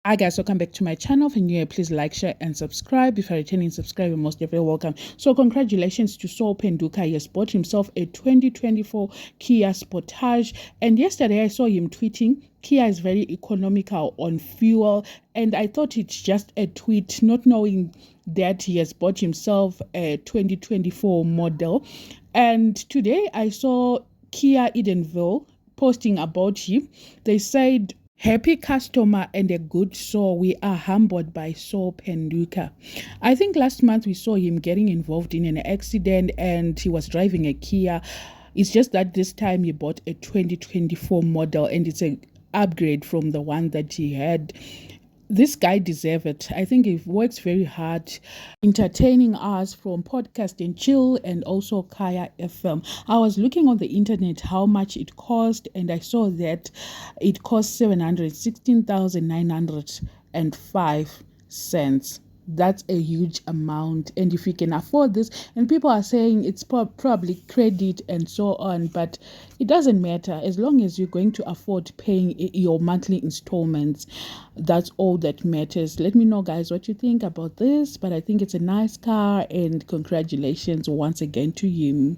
Hi guys, welcome back to my channel. If you're new here, please like, share and subscribe. If you're a returning subscriber, most definitely welcome. So congratulations to Sol Phenduka. He has bought himself a 2024 Kia Sportage, and yesterday I saw him tweeting Kia is very economical on fuel, and I thought it's just a tweet, not knowing that he has bought himself a 2024 model. And today I saw Kia Edenville posting about him. They said, "Happy customer and a good soul. We are humbled by Sol Phenduka." I think last month we saw him getting involved in an accident and he was driving a Kia. It's just that this time he bought a 2024 model and it's an upgrade from the one that he had. This guy deserves it. I think he works very hard entertaining us from Podcast and Chill and also Kaya FM. I was looking on the internet how much it cost, and I saw that it cost 716,905 cents. That's a huge amount, and if you can afford this, and people are saying it's probably credit and so on, but it doesn't matter as long as you're going to afford paying your monthly installments. That's all that matters. Let me know, guys, what you think about this, but I think it's a nice car, and congratulations once again to him.